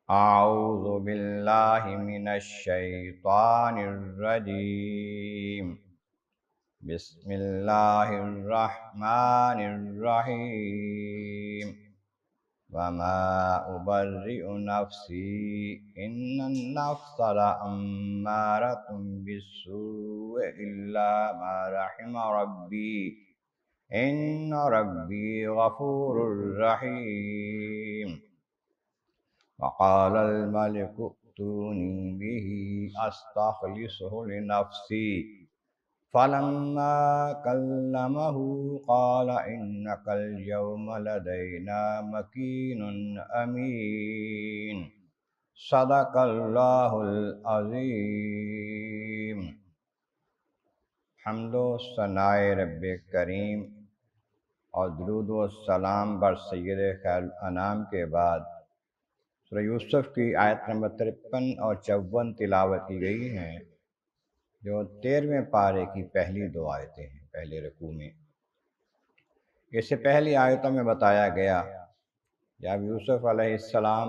اعوذ باللہ من الشیطان الرجیم بسم اللہ الرحمن الرحیم وما ابرئ نفسی ان النفس لامارۃ بالسوء الا ما رحم ربی ان ربی غفور رحیم وقال الملك ائتوني به استخلصه لنفسي فلما كلمه قال إنك اليوم لدينا مكين أمين صدق اللہ العظیم۔ حمد و ثناء رب کریم اور درود و سلام بر سید خیر الانام کے بعد سورہ یوسف کی آیت نمبر 53 اور 54 تلاوت کی گئی ہیں، جو 13ویں پارے کی پہلی دو آیتیں ہیں پہلے رکوع میں۔ اس سے پہلی آیتوں میں بتایا گیا جب یوسف علیہ السلام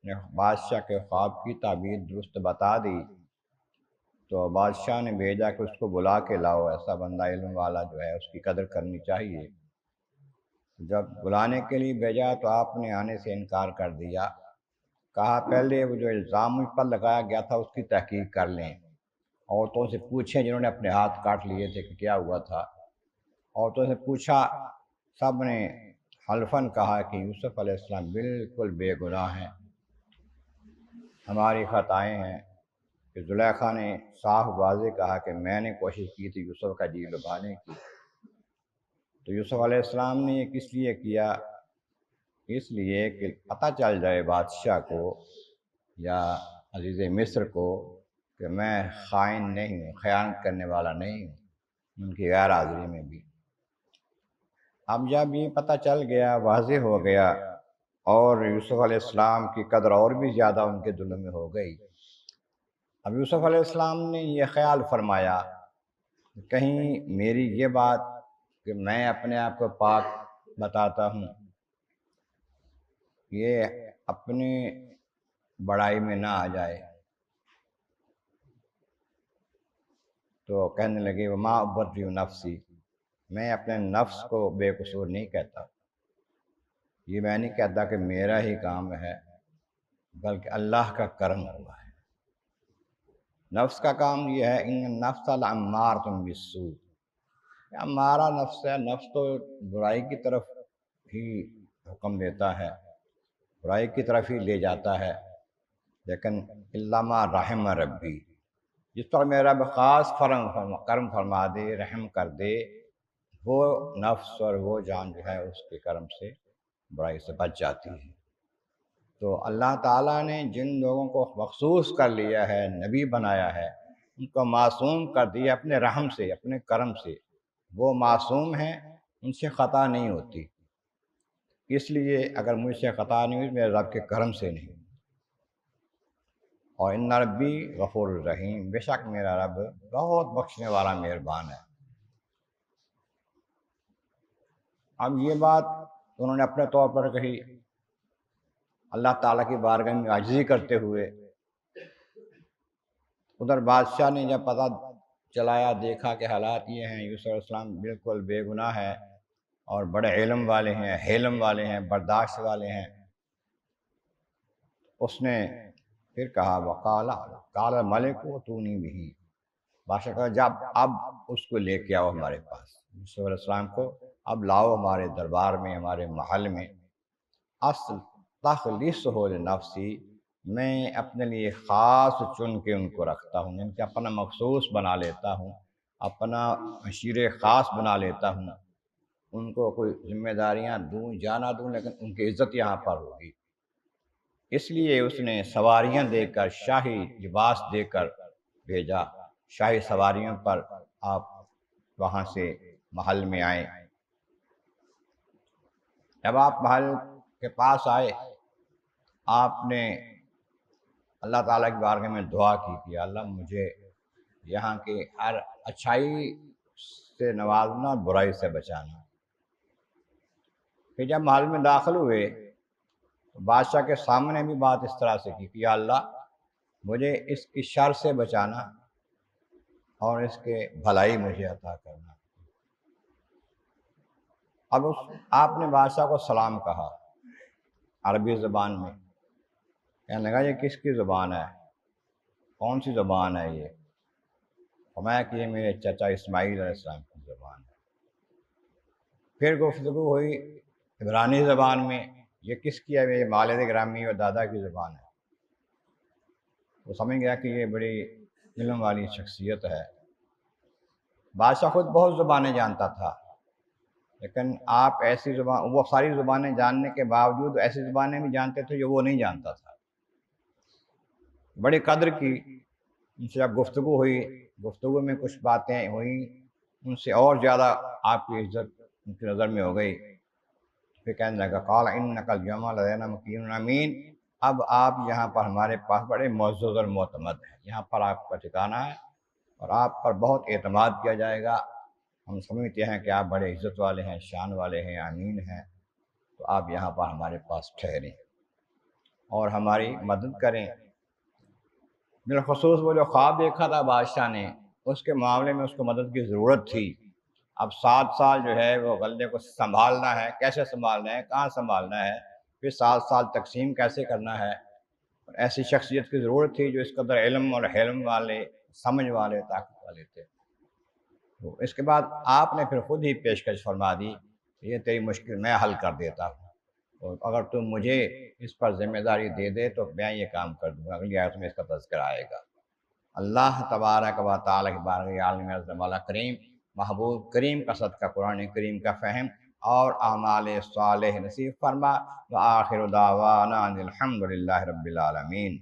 نے بادشاہ کے خواب کی تعبیر درست بتا دی تو بادشاہ نے بھیجا کہ اس کو بلا کے لاؤ، ایسا بندہ علم والا جو ہے اس کی قدر کرنی چاہیے۔ جب بلانے کے لیے بھیجا تو آپ نے آنے سے انکار کر دیا، کہا پہلے وہ جو الزام مجھ پر لگایا گیا تھا اس کی تحقیق کر لیں، عورتوں سے پوچھیں جنہوں نے اپنے ہاتھ کاٹ لیے تھے کہ کیا ہوا تھا۔ عورتوں سے پوچھا، سب نے حلفاً کہا کہ یوسف علیہ السلام بالکل بے گناہ ہیں، ہماری خطائیں ہیں۔ کہ زلیخا نے صاف واضح کہا کہ میں نے کوشش کی تھی یوسف کا جی لبھانے کی۔ تو یوسف علیہ السلام نے یہ کس لیے کیا؟ اس لیے کہ پتہ چل جائے بادشاہ کو یا عزیز مصر کو کہ میں خائن نہیں ہوں، خیانت کرنے والا نہیں ہوں، ان کی غیر حاضری میں بھی۔ اب جب یہ پتہ چل گیا، واضح ہو گیا، اور یوسف علیہ السلام کی قدر اور بھی زیادہ ان کے دلوں میں ہو گئی۔ اب یوسف علیہ السلام نے یہ خیال فرمایا کہیں میری یہ بات کہ میں اپنے آپ کو پاک بتاتا ہوں یہ اپنی بڑائی میں نہ آ جائے، تو کہنے لگے وما ابرئ نفسی، میں اپنے نفس کو بے قصور نہیں کہتا، یہ میں نہیں کہتا کہ میرا ہی کام ہے، بلکہ اللہ کا کرم ہوا ہے۔ نفس کا کام یہ ہے ان النفس لامارۃ بالسوء، ہمارا نفس ہے، نفس تو برائی کی طرف ہی حکم دیتا ہے، برائی کی طرف ہی لے جاتا ہے، لیکن الا ما رحم ربی، جس پر میرا رب خاص کرم فرما دے، رحم کر دے، وہ نفس اور وہ جان جو ہے اس کے کرم سے برائی سے بچ جاتی ہے۔ تو اللہ تعالیٰ نے جن لوگوں کو مخصوص کر لیا ہے، نبی بنایا ہے، ان کو معصوم کر دیا اپنے رحم سے، اپنے کرم سے، وہ معصوم ہیں، ان سے خطا نہیں ہوتی۔ اس لیے اگر مجھ سے خطا نہیں ہوئی میرے رب کے کرم سے نہیں، اور ان ربی غفور الرحیم، بے شک میرا رب بہت بخشنے والا مہربان ہے۔ اب یہ بات انہوں نے اپنے طور پر کہی، اللہ تعالیٰ کی بارگاہ میں عاجزی کرتے ہوئے۔ ادھر بادشاہ نے جب پتہ چلایا، دیکھا کہ حالات یہ ہیں، یوسف علیہ السلام بالکل بے گناہ ہے اور بڑے علم والے ہیں، حلم والے ہیں، برداشت والے ہیں، اس نے پھر کہا قال الملک ائتونی بہ، بادشاہ کہا جب اب اس کو لے کے آؤ ہمارے پاس، یوسف علیہ السلام کو اب لاؤ ہمارے دربار میں، ہمارے محل میں۔ استخلصہ لنفسی، میں اپنے لیے خاص چن کے ان کو رکھتا ہوں، ان کے اپنا مخصوص بنا لیتا ہوں، اپنا مشیر خاص بنا لیتا ہوں، ان کو کوئی ذمہ داریاں دوں یا نہ دوں لیکن ان کی عزت یہاں پر ہوگی۔ اس لیے اس نے سواریاں دے کر، شاہی لباس دے کر بھیجا، شاہی سواریوں پر آپ وہاں سے محل میں آئے۔ جب آپ محل کے پاس آئے، آپ نے اللہ تعالیٰ کی بارگاہ میں دعا کی کہ اللہ مجھے یہاں کی ہر اچھائی سے نوازنا، برائی سے بچانا۔ پھر جب محل میں داخل ہوئے تو بادشاہ کے سامنے بھی بات اس طرح سے کی کہ یا اللہ مجھے اس کی شر سے بچانا اور اس کے بھلائی مجھے عطا کرنا۔ اب آپ نے بادشاہ کو سلام کہا عربی زبان میں، کہنے لگا یہ کس کی زبان ہے، کون سی زبان ہے یہ؟ فرمایا کہ یہ میرے چچا اسماعیل علیہ السلام کی زبان ہے۔ پھر گفتگو ہوئی عبرانی زبان میں، یہ کس کی ہے؟ یہ والد گرامی اور دادا کی زبان ہے۔ وہ سمجھ گیا کہ یہ بڑی علم والی شخصیت ہے۔ بادشاہ خود بہت زبانیں جانتا تھا، لیکن آپ ایسی زبان، وہ ساری زبانیں جاننے کے باوجود ایسی زبانیں بھی جانتے تھے جو وہ نہیں جانتا تھا۔ بڑی قدر کی، ان سے جب گفتگو ہوئی، گفتگو میں کچھ باتیں ہوئیں، ان سے اور زیادہ آپ کی عزت ان کی نظر میں ہو گئی۔ پھر کہنے لگا قال انک اليوم لدینا مکین امین، اب آپ یہاں پر ہمارے پاس بڑے معزز اور معتمد ہیں، یہاں پر آپ کا ٹھکانہ ہے اور آپ پر بہت اعتماد کیا جائے گا، ہم سمجھتے ہیں کہ آپ بڑے عزت والے ہیں، شان والے ہیں، امین ہیں، تو آپ یہاں پر ہمارے پاس ٹھہریں اور ہماری مدد کریں۔ بالخصوص وہ جو خواب دیکھا تھا بادشاہ نے، اس کے معاملے میں اس کو مدد کی ضرورت تھی۔ اب 7 سال جو ہے وہ غلے کو سنبھالنا ہے، کیسے سنبھالنا ہے، کہاں سنبھالنا ہے، پھر 7 سال تقسیم کیسے کرنا ہے، اور ایسی شخصیت کی ضرورت تھی جو اس قدر علم اور حلم والے، سمجھ والے، طاقت والے تھے۔ تو اس کے بعد آپ نے پھر خود ہی پیشکش فرما دی کہ یہ تیری مشکل میں حل کر دیتا ہوں، اور اگر تم مجھے اس پر ذمہ داری دے دے تو میں یہ کام کر دوں گا۔ اگلی آیت میں اس کا تذکرہ آئے گا۔ اللہ تبارک و تعالیٰ کی بارگاہ عالم اعظم والا کریم، محبوب کریم کا صدقہ قرآن کریم کا فہم اور اعمال صالح نصیب فرما۔ وآخر دعوانا ان الحمد للہ رب العالمین۔